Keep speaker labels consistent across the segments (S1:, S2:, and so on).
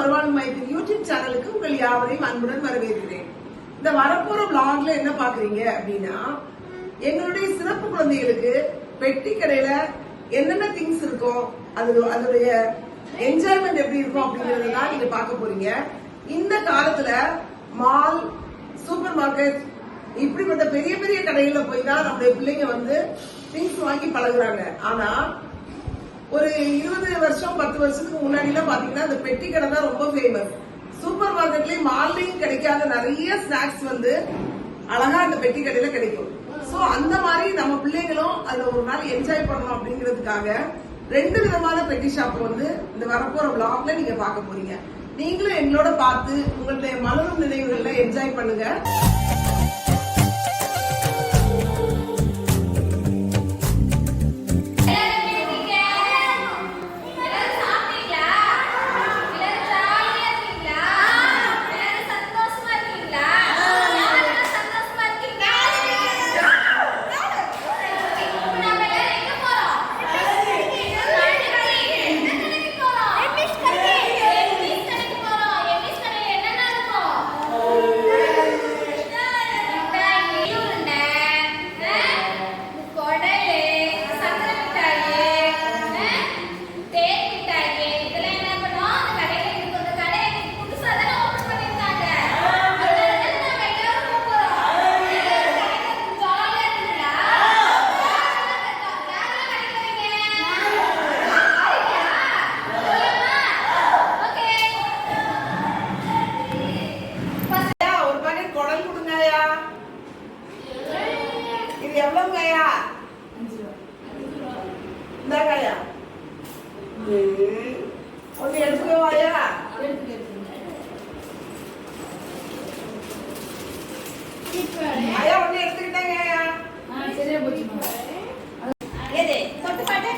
S1: மறுவாழ்வு மையத்தின் யூடியூப் சேனலுக்கு உங்கள் யாவரையும் அன்புடன் வரவேற்கிறேன். இந்த வரப்போற vlogல என்ன பாக்குறீங்க அப்படின்னா, எங்களுடைய சிறப்பு குழந்தைகளுக்கு பெட்டி கடையில என்னென்ன திங்ஸ் இருக்கும், அதோடைய என்ஜாய்மெண்ட் எப்படி இருக்கும் அப்படிங்கறதான் நீங்க பார்க்க போறீங்க. இந்த காலத்துல மால், சூப்பர் மார்க்கெட் இப்படிப்பட்ட பெரிய பெரிய கடைகள்ல போய் தான் நம்முடைய பிள்ளைங்க திங்ஸ் வாங்கி பழகுறாங்க. ஆனா ஒரு 20 வருஷம் 10 வருஷத்துக்கு முன்னாடி எல்லாம் பாத்தீங்கன்னா அந்த பெட்டி கடை தான் ரொம்ப ஃபேமஸ். சூப்பர் மார்க்கெட்லயும் மால்லயும் கிடைக்காத நிறைய ஸ்நாக்ஸ் அழகா அந்த பெட்டி கடையில கிடைக்கும். சோ அந்த மாதிரி நம்ம பிள்ளைங்களும் அதுல ஒரு நாள் என்ஜாய் பண்ணணும் அப்படிங்கிறதுக்காக 2 விதமான பெட்டி ஷாப் இந்த வரப்போற vlogல நீங்க பார்க்க போறீங்க. நீங்களும் எங்களோட பார்த்து உங்களுடைய மலரும் நினைவுகள்ல என்ஜாய் பண்ணுங்க. எவ்வளவுங்கய்யா? 5 ரூபா. இந்தாங்கய்யா. ஒண்ணு எடுத்துக்கவாயா? ஐயா ஒண்ணு எடுத்துக்கிட்டாங்க. சரியா போச்சுமா.
S2: ஏதே தொட்டு பாட்டு.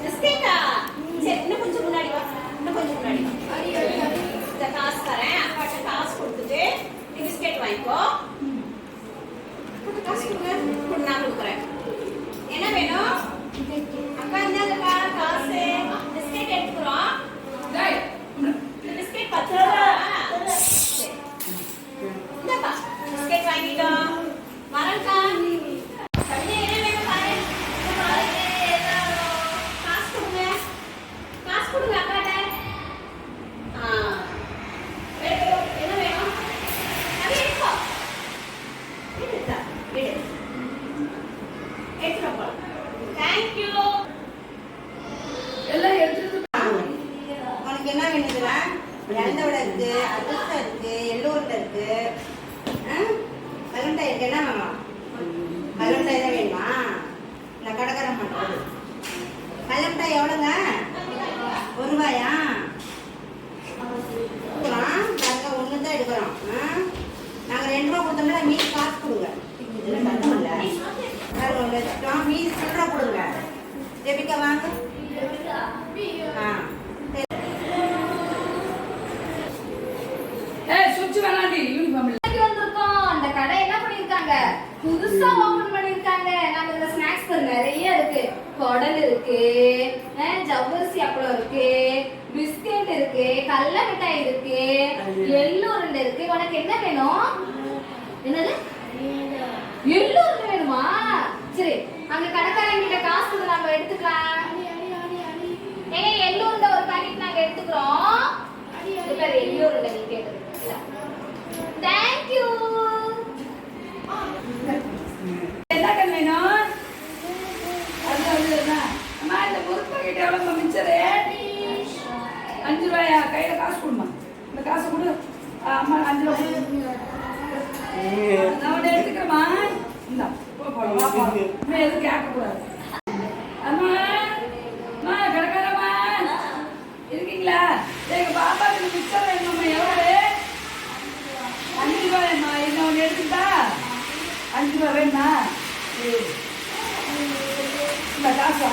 S2: பிஸ்கெட்டா? சரி இன்னும் கொஞ்சம் முன்னாடி வா. இன்னும் கொஞ்சம் முன்னாடி வா. இந்த காசு தரேன். அப்பாட்ட காசு கொடுத்துட்டு பிஸ்கெட் வாங்கிக்கோ. காசு கொடுங்க. நான் கொடுக்குறேன். என்ன வேணும்? அக்கா இந்தாங்கக்கா காசு. பிஸ்கெட் எடுத்துக்கிறோம். பிஸ்கெட் 10 ரூபா. இந்தாப்பா பிஸ்கெட் வாங்கிட்டோம். வரேன்க்கா. கவிதை என்ன வேணும் பாரு. காசு கொடுங்க. காசு கொடுங்க அக்காட்ட. என்ன வேணும்? கவி எடுக்கோ. எடுத்தா எடு. எடுத்துப்பா. Thank you.
S1: எல்லாம் எடுத்துட்டு
S2: உனக்கு என்ன வேணும்ல? இளந்தவடை இருக்கு, அதிர்ஷ்டம் இருக்கு, எள்ளூர்ல இருக்கு. கல்லமிட்டாய் இருக்கு. என்ன வேணும்? கல்லமிட்டாய் தான் வேணுமா? நான் கடைக்காரன் பண்றது. கல்லமிட்டாய் எவ்வளோங்க? 1 ரூபாயா? நாங்கள் ஒன்று தான் எடுக்கிறோம். நாங்கள் 2 ரூபா கொடுத்தோம்னா மீதி காசு கொடுங்க. இதில் சத்தம் இல்லை. ஒன்று வச்சுட்டோம். மீதி 2 ரூபா கொடுங்க. ஜெபிக்கா வாங்க.
S3: அந்த கடை என்ன பண்ணிருக்காங்க? புதுசா ஓபன் பண்ணிருக்காங்க. நம்ம இந்த ஸ்நாக்ஸ் நிறைய இருக்கு. குடல் இருக்கு, ஜவ்வரிசி அப்பளம் இருக்கு, பிஸ்கெட் இருக்கு, கடல மிட்டாய் இருக்கு, எள்ளு உருண்டை இருக்கு. உனக்கு என்ன வேணும்? என்னது? எள்ளு உருண்டை வேணுமா? சரி, அங்க கடைக்காரங்கிட்ட காசு கொடுத்து நம்ம எடுத்துக்கலாம். ஏங்க எள்ளு உருண்டை ஒரு பாக்கெட் நாங்க எடுத்துக்கிறோம். எள்ளு உருண்டை நீ கேட்டது. Thank you.
S4: என்ன வேணும்? அம்மா இந்த முறுக்கு பாக்கெட் எவ்வளோ மிச்சரு? 5 ரூபாயா? கையில காசு கொடுமா. இந்த காசு கொடு. அம்மா 5 ரூபா நான் உடனே எடுத்துக்கிறேம்மா. இந்தா போகலாம். இன்னும் எதுவும் கேட்கக்கூடாது. அம்மா அம்மா கிடக்காரம்மா இருக்கீங்களா? எங்க பாப்பாவுக்கு மிச்சர் வேணும்மா. எவ்வளவு? 5 ரூபாயம்மா. என்ன ஒன்று எடுத்துக்கிட்டா? 5 ரூபா வேணுமா? இந்த காசு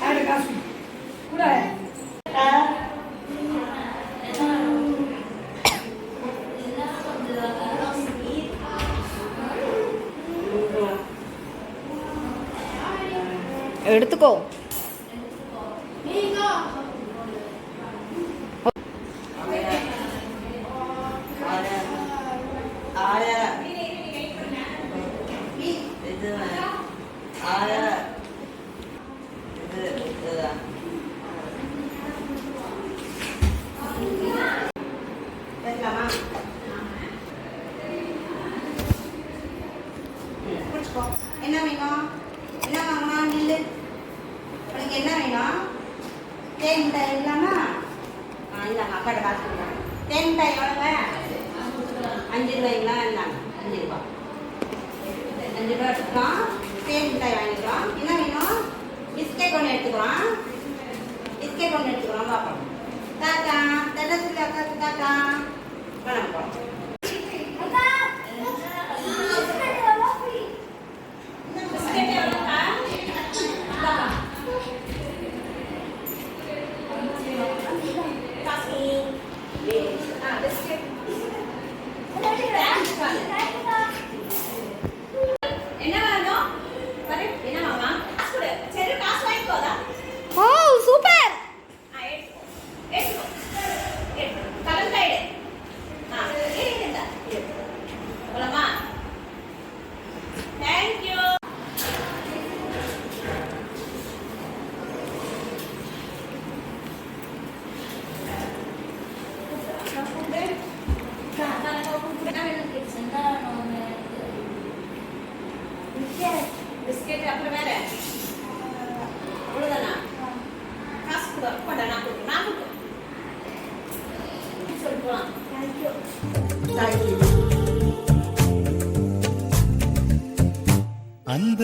S4: ஆயிரம் காசு கூட.
S3: எடுத்துக்கோ.
S2: அப்பாட்ட காசு கொடுக்குறேன். தேன் மிட்டாய் எவ்வளோங்க? 5 ரூபாய்ங்களா? இந்தாங்க 5 ரூபா. 5 ரூபா எடுத்துக்கிறோம். தேன் மிட்டாய் வாங்கிக்கிறோம். என்ன வேணும்? பிஸ்கெட் ஒன்று எடுத்துக்கிறோம். பிஸ்கெட் ஒன்று எடுத்துக்கிறோம். பார்ப்போம். தாத்தா தட்டை சொல்லி அக்காக்கு தாத்தா வணக்கம்.
S3: அக்கா
S2: பிஸ்கெட் எவ்வளோக்கா? காசு. பிஸ்கெட் என்ன வேணும்? பாரு, என்ன மாமா? காசு கொடு. சரி, காசு வாங்கிக்கோதா?
S3: ஓ சூப்பர்.
S2: எடுத்துக்கோ. எடுத்துக்கோ. எடுத்துக்கோ. கலந்தாயிடு. இந்தா. போலாமா? Thank you. பிஸ்கெட் அப்புறம் வேற அவ்வளோதானா? காசு கொடு. கொண்டா, நான் கொடுக்குறேன். நான் கொடுக்குறேன். சொல்லிட்டு போலாம்.
S1: தேங்க்யூ.
S5: அந்த